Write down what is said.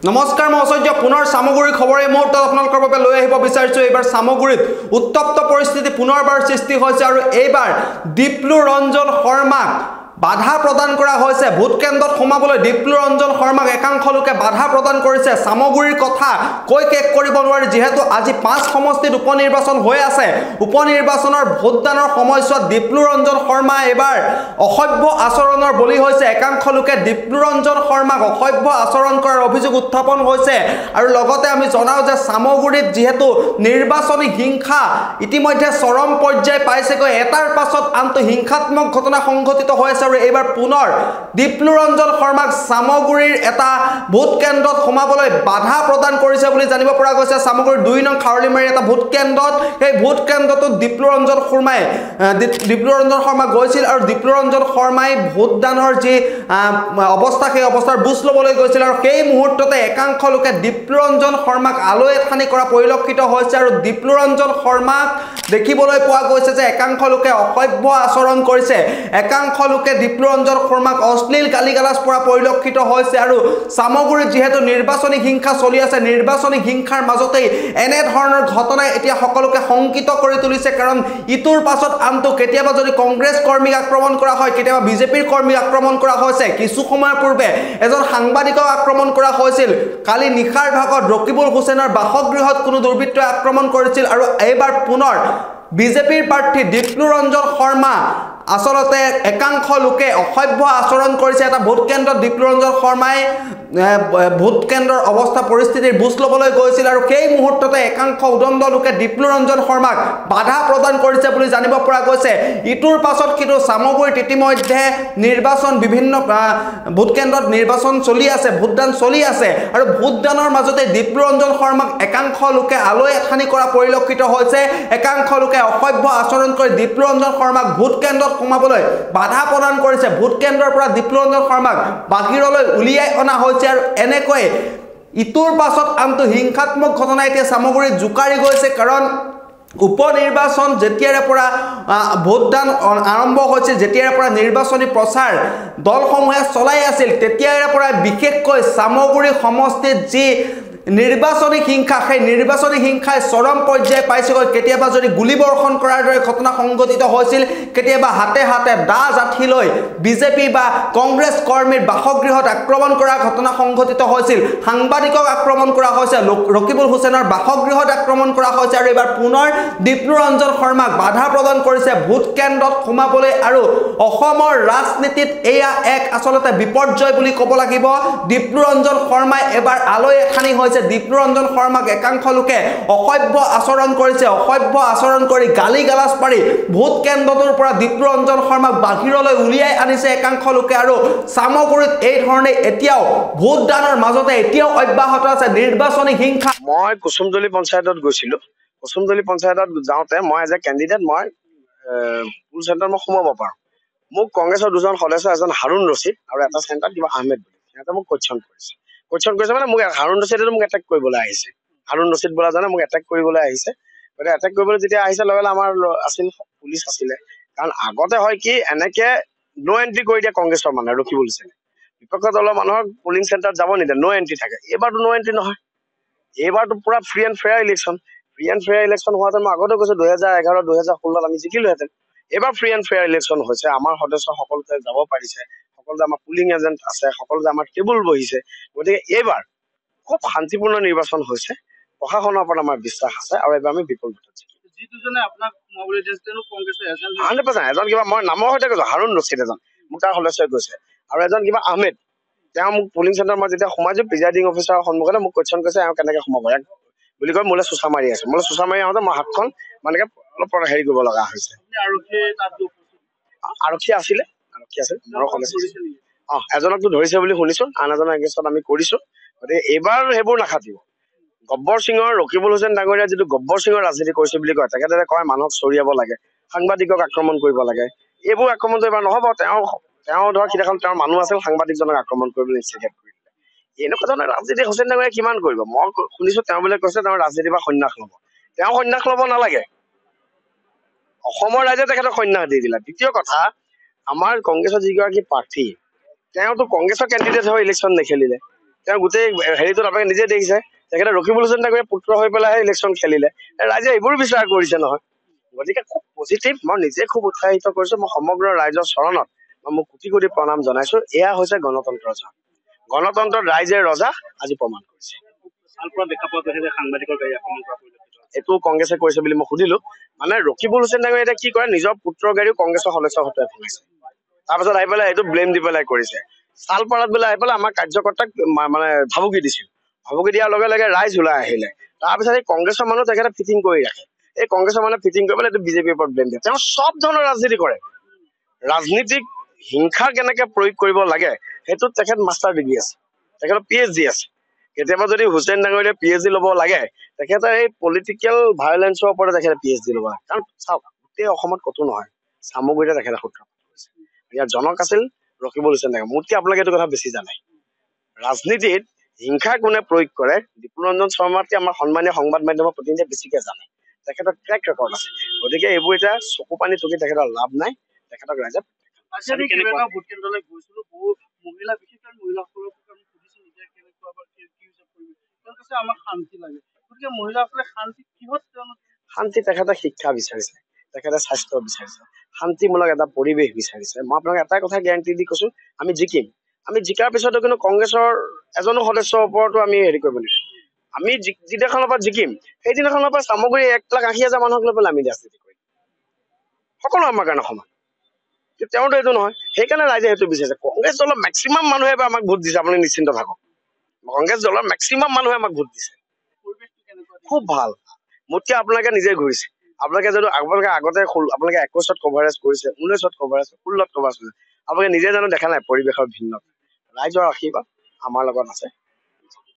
নমস্কাৰ মই ঐশ্বৰ্য পুনৰ সামগ্ৰী খবৰ এই মুহূৰ্তত আপোনালোকৰ বাবে লৈ আহিব বিচাৰিছো। এইবাৰ সামগ্ৰীত উত্তপ্ত পৰিস্থিতি পুনৰবাৰ সৃষ্টি হৈছে আৰু এইবাৰ দীপ্লু ৰঞ্জন শৰ্মাক বাধা প্ৰদান কৰা হৈছে। ভোট কেন্দ্ৰত সোমাবলৈ দীপ্লু ৰঞ্জন শৰ্মাক একাংশ লোকে বাধা প্ৰদান কৰিছে। সামগ্ৰীৰ কথা কৈ শেষ কৰিব নোৱাৰি, যিহেতু আজি 5 সমষ্টিত উপনিৰ্বাচন হৈ আছে। উপনিৰ্বাচনৰ ভোটদানৰ সময়ছোৱাত দীপ্লু ৰঞ্জন শৰ্মা এবাৰ অসভ্য আচৰণৰ বলি হৈছে। একাংশ লোকে দীপ্লু ৰঞ্জন শৰ্মাক অসভ্য আচৰণ কৰাৰ অভিযোগ উত্থাপন হৈছে। আৰু লগতে আমি জনাও যে সামগ্ৰীত যেহেতু নিৰ্বাচনী হিংসা ইতিমধ্যে চৰম পৰ্যায় পাইছেগৈ, এটাৰ পাছত আনটো হিংসাত্মক ঘটনা সংঘটিত হৈ আছে। আৰু এইবাৰ পুনৰ দীপ্লু ৰঞ্জন শৰ্মাক সামগ্ৰীৰ এটা ভোট কেন্দ্ৰত সোমাবলৈ বাধা প্ৰদান কৰিছে বুলি জানিব পৰা গৈছে। সামগ্ৰীৰ 2 নং খাৰলিমাৰী এটা ভোট কেন্দ্ৰত, সেই ভোট কেন্দ্ৰটোত দীপ্লু ৰঞ্জন শৰ্মা গৈছিল আৰু দীপ্লু ৰঞ্জন শৰ্মাই ভোটদানৰ যি অৱস্থা সেই অৱস্থাৰ বুজ ল'বলৈ গৈছিল। আৰু সেই মুহূৰ্ততে একাংশ লোকে দীপ্লু ৰঞ্জন শৰ্মাক আলৈ আথানি কৰা পৰিলক্ষিত হৈছে। আৰু দীপ্লু ৰঞ্জন শৰ্মাক দেখিবলৈ পোৱা গৈছে যে একাংশ লোকে অসভ্য আচৰণ কৰিছে, একাংশ লোকে দীপ্লু ৰঞ্জন শৰ্মাক অশ্লীল গালিগালাজ পৰা পৰিলক্ষিত হৈছে। আৰু সামগ্ৰীত যিহেতু নিৰ্বাচনী হিংসা চলি আছে, নিৰ্বাচনী হিংসাৰ মাজতেই এনে ধৰণৰ ঘটনাই এতিয়া সকলোকে শংকিত কৰি তুলিছে। কাৰণ ইটোৰ পাছত আনটো, কেতিয়াবা যদি কংগ্ৰেছ কৰ্মীক আক্ৰমণ কৰা হয়, কেতিয়াবা বিজেপিৰ কৰ্মীক আক্ৰমণ কৰা হৈছে। কিছু সময়ৰ পূৰ্বে এজন সাংবাদিকক আক্ৰমণ কৰা হৈছিল। কালি নিশাৰ ভাগত ৰকিবুল হুছেইনৰ বাসগৃহত কোনো দুৰ্বৃত্তই আক্ৰমণ কৰিছিল। আৰু এইবাৰ পুনৰ বিজেপিৰ প্ৰাৰ্থী দীপ্লু ৰঞ্জন শৰ্মা আচলতে একাংশ লোকে অসভ্য আচৰণ কৰিছে। এটা ভোট কেন্দ্ৰত দীপ্লু ৰঞ্জন শৰ্মাই ভোট কেন্দ্ৰৰ অৱস্থা পৰিস্থিতিৰ বুজ ল'বলৈ গৈছিল। আৰু সেই মুহূৰ্ততে একাংশ উদণ্ড লোকে দীপ্লু ৰঞ্জন শৰ্মাক বাধা প্ৰদান কৰিছে বুলি জানিব পৰা গৈছে। ইটোৰ পাছত কিন্তু সামগ্ৰীত ইতিমধ্যে নিৰ্বাচন, বিভিন্ন ভোট কেন্দ্ৰত নিৰ্বাচন চলি আছে, ভোটদান চলি আছে। আৰু ভোটদানৰ মাজতে দীপ্লু ৰঞ্জন শৰ্মাক একাংশ লোকে আলৈ আথানি কৰা পৰিলক্ষিত হৈছে। একাংশ লোকে অসভ্য আচৰণ কৰি দীপ্লু ৰঞ্জন শৰ্মাক ভোট কেন্দ্ৰত সোমাবলৈ বাধা প্ৰদান কৰিছে। ভোট কেন্দ্ৰৰ পৰা দীপ্লু ৰঞ্জন শৰ্মাক বাহিৰলৈ উলিয়াই অনা হৈছে। আৰু এনেকৈ ইটোৰ পাছত আনটো হিংসাত্মক ঘটনা এতিয়া সামগ্ৰীত জোকাৰি গৈছে। কাৰণ উপনিৰ্বাচন যেতিয়াৰে পৰা ভোটদান আৰম্ভ হৈছিল, যেতিয়াৰে পৰা নিৰ্বাচনী প্ৰচাৰ দলসমূহে চলাই আছিল, তেতিয়াৰে পৰা বিশেষকৈ সামগ্ৰী সমষ্টিত যি নিৰ্বাচনী হিংসা, সেই নিৰ্বাচনী হিংসাই চৰম পৰ্যায় পাইছেগৈ। কেতিয়াবা যদি গুলীবৰ্ষণ কৰাৰ দৰে ঘটনা সংঘটিত হৈছিল, কেতিয়াবা হাতে হাতে দা জাঠি লৈ বিজেপি বা কংগ্ৰেছ কৰ্মীৰ বাসগৃহত আক্ৰমণ কৰাৰ ঘটনা সংঘটিত হৈছিল, সাংবাদিকক আক্ৰমণ কৰা হৈছে, ৰকিবুল হুছেইনৰ বাসগৃহত আক্ৰমণ কৰা হৈছে। আৰু এইবাৰ পুনৰ দীপ্লু ৰঞ্জন শৰ্মাক বাধা প্ৰদান কৰিছে ভোট কেন্দ্ৰত সোমাবলৈ। আৰু অসমৰ ৰাজনীতিত এয়া এক আচলতে বিপৰ্যয় বুলি ক'ব লাগিব। দীপ্লু ৰঞ্জন শৰ্মাই এবাৰ আলৈ আথানি হৈছে। দীপ্লু ৰঞ্জন শৰ্মাক একাংশ লোকে অসভ্য আচৰণ কৰিছে, অসভ্য আচৰণ কৰি গালি গালাজ পাৰি ভোট কেন্দ্ৰটোৰ পৰা দীপ্লু ৰঞ্জন শৰ্মাক বাহিৰলৈ উলিয়াই আনিছে একাংশ লোকে। আৰু সামগ্ৰীত এই ধৰণে এতিয়াও ভোটদানৰ মাজতে এতিয়াও অব্যাহত আছে নিৰ্বাচনী হিংসা। মই কুসুমদলি পঞ্চায়তত গৈছিলো। কুসুমদলি পঞ্চায়তত যাওঁতে মই এজ এ কেণ্ডিডেট মই পুল চেণ্টাৰত মই সোমাব পাৰোঁ। মোক কংগ্ৰেছৰ 2জন সদস্য, এজন হাৰুণ ৰছিদ আৰু এটা চেণ্টাৰত কিবা আহমেদ বুলি, সিহঁতে মোক কোৱেশ্যন কৰিছে মানে মোক হাৰুণ ৰছিদে মোক এটেক কৰিবলৈ আহিছে। হাৰুণ ৰছিদ বোলাজনে মোক এটেক কৰিবলৈ আহিছে। গতিকে এটেক কৰিবলৈ যেতিয়া আহিছে, লগে লগে আমাৰ আছিল পুলিচ আছিলে। কাৰণ আগতে হয় কি, এনেকে ন' এণ্ট্ৰি কৰি দিয়ে কংগ্ৰেছৰ মানুহে, ৰকিবুল হুছেইনে বিপক্ষ দলৰ মানুহক পলিং চেণ্টাৰত যাব নিদিয়ে, ন' এণ্ট্ৰি থাকে। এইবাৰতো ন' এণ্ট্ৰি নহয়, এইবাৰতো পুৰা free and fair election. Free and fair election হোৱাহেঁতেন মই আগতে কৈছো 2011, 2016 আমি জিকিলোহেঁতেন। এইবাৰ ফ্ৰী এণ্ড ফেয়াৰ ইলেকশ্যন হৈছে। আমাৰ সদস্য সকলোতে যাব পাৰিছে, সকলোতে আমাৰ পুলিং এজেণ্ট আছে, সকলোতে আমাৰ টেবুল বহিছে। গতিকে এইবাৰ খুব শান্তিপূৰ্ণ নিৰ্বাচন হৈছে। প্ৰশাসনৰ ওপৰত আমাৰ বিশ্বাস আছে আৰু এইবাৰ আমি বিপুল ভোটত জিকিম। 100%। এজন কিবা, মই নামৰ সৈতে কৈছো, হাৰুণ ৰছিদ এজন মোক তাৰ সদস্যই কৈছে, আৰু এজন কিবা আহমেদ, তেওঁ মোক পুলিং চেণ্টাৰ মই যেতিয়া সোমাইছো, প্ৰিজাইডিং অফিচাৰৰ সন্মুখতে মোক কোৱেশ্যন কৰিছে, এওঁ কেনেকে সোমাব বুলি কৈ মোলৈ চোচা মাৰি আছে। মোলৈ চোচা মাৰি আহোঁতে মই হাতখন মানে অলপ হেৰি কৰিব লগা হৈছে। আৰক্ষী আছিলে এজনকতো ধৰিছে বুলি শুনিছো, আন এজনৰ এগেইনষ্টত আমি কৰিছো। গতিকে এইবাৰ সেইবোৰ নাখাটিব। গব্বৰ সিঙৰ, ৰকিবুল হুছেইন ডাঙৰীয়া যিটো গব্বৰ সিঙৰ ৰাজনীতি কৰিছে বুলি কয়, তেখেতে কয় মানুহক চৰিয়াব লাগে, সাংবাদিকক আক্ৰমণ কৰিব লাগে। এইবোৰ আক্ৰমণটো এইবাৰ নহব। তেওঁ ধৰক সিদিনাখন তেওঁৰ মানুহ আছিল, সাংবাদিকজনক আক্ৰমণ কৰিবলৈ ইনষ্টিগেট কৰি দিলে। এনেকুৱা ধৰণৰ ৰাজনীতি হুছেইন ডাঙৰীয়াই কিমান কৰিব? মই শুনিছো তেওঁ বোলে কৈছে তেওঁ ৰাজনীতিৰ পৰা সন্ন্যাস ল'ব। তেওঁ সন্ন্যাস ল'ব নালাগে, অসমৰ ৰাইজে তেখেতক সন্ন্যাস দি দিলে। দ্বিতীয় কথা, আমাৰ কংগ্ৰেছৰ যিগৰাকী প্ৰাৰ্থী, তেওঁতো কংগ্ৰেছৰ কেণ্ডিডেট হৈ ইলেকশ্যন নেখেলিলে, তেওঁ গোটেই হেৰিটোত আপোনালোকে নিজে দেখিছে তেখেতে ৰকিবুল হুছেইন ডাঙৰীয়া পুত্ৰ হৈ পেলাইহে ইলেকশ্যন খেলিলে ৰাইজে এইবোৰ বিচাৰ কৰিছে নহয় গতিকে খুব পজিটিভ মই নিজে খুব উৎসাহিত কৰিছো মই সমগ্ৰ ৰাইজৰ চৰণত মই মোক কোটি কোটি প্ৰণাম জনাইছো এয়া হৈছে গণতন্ত্ৰৰ জয় গণতন্ত্ৰত ৰাইজে ৰজা আজি প্ৰমাণ কৰিছে এইটো কংগ্ৰেছে কৰিছে বুলি মই সুধিলো মানে ৰকিবুল হুছেইন ডাঙৰীয়া এতিয়া কি কৰে নিজৰ পুত্ৰৰ গাড়ীও কংগ্ৰেছৰ সদস্য হতুৱাই ফুৰিছে তাৰপিছত আহি পেলাই এইটো ব্লেম দি পেলাই কৰিছে চালপাৰাত বোলে আহি পেলাই আমাৰ কাৰ্যকৰ্তাক মানে ভাবুকি দিছিল ভাবুকি দিয়াৰ লগে লগে ৰাইজ ওলাই আহিলে তাৰপিছত এই কংগ্ৰেছৰ মানুহ তেখেতে ফিটিং কৰি ৰাখে এই কংগ্ৰেছৰ মানুহে ফিটিং কৰি পেলাই এইটো বিজেপিৰ ওপৰত ব্লেম দিয়ে তেওঁ চব ধৰণৰ ৰাজনীতি কৰে ৰাজনীতিক হিংসা কেনেকে প্ৰয়োগ কৰিব লাগে সেইটোত তেখেত মাষ্টাৰ ডিগ্ৰী আছে তেখেতৰ PhD আছে কেতিয়াবা যদি হুছেইন ডাঙৰীয়াই PhD ল'ব লাগে তেখেতে এই পলিটিকেল ভায়োলেন্সৰ ওপৰত তেখেতে PhD ল'ব লাগে কাৰণ চাওক গোটেই অসমত ক'তো নহয় চামগুৰিতে তেখেতে সূত্ৰপাত কৰিছে ইয়াৰ জনক আছিল ৰকিবুল হুছেইন ডাঙৰীয়া মোতকে আপোনালোকে এইটো কথা বেছি জানে ৰাজনীতিত হিংসা কোনে প্ৰয়োগ কৰে বিপুলৰঞ্জন শৰ্মাতকে আমাৰ সন্মানীয় সংবাদ মাধ্যমৰ প্ৰতিনিধিয়ে বেছিকে জানে তেখেতৰ ট্ৰেক ৰেকৰ্ড আছে গতিকে এইবোৰ এতিয়া চকু পানী টুকি তেখেতৰ লাভ নাই তেখেতক ৰাইজে শান্তি তেখেতে শিক্ষা বিচাৰিছে তেখেতে স্বাস্থ্য বিচাৰিছে শান্তিমূলক এটা পৰিৱেশ বিচাৰিছে মই আপোনাক এটাই কথা গেৰাণ্টি দি কৈছো আমি জিকিম আমি জিকাৰ পিছতো কিন্তু কংগ্ৰেছৰ এজনো সদস্যৰ ওপৰতো আমি হেৰি কৰিব লাগিব আমি যিদিনাখনৰ পৰা জিকিম সেইদিনাখনৰ পৰা চামগুৰি 1,80,000 মানুহক লৈ পেলাই আমি ৰাজনীতি কৰিম সকলো আমাৰ কাৰণে সমান তেওঁতো এইটো নহয় সেইকাৰণে ৰাইজে সেইটো বিচাৰিছে কংগ্ৰেছ দলৰ মেক্সিমাম মানুহে আমাক ভোট দিছে আপুনি নিশ্চিন্ত থাকক কংগ্ৰেছ দলৰ মেক্সিমাম মানুহে আমাক ভোট দিছে খুব ভাল মোতকে আপোনালোকে নিজে ঘূৰিছে আপোনালোকে যদি আপোনালোকে আগতে আপোনালোকে 21ত কভাৰেজ কৰিছে 19ত কভাৰেজ 16ত কভাৰেজ কৰিছে আপোনালোকে নিজে জানো দেখা নাই পৰিৱেশৰ ভিন্নতা ৰাইজৰ আশীৰ্বাদ আমাৰ লগত আছে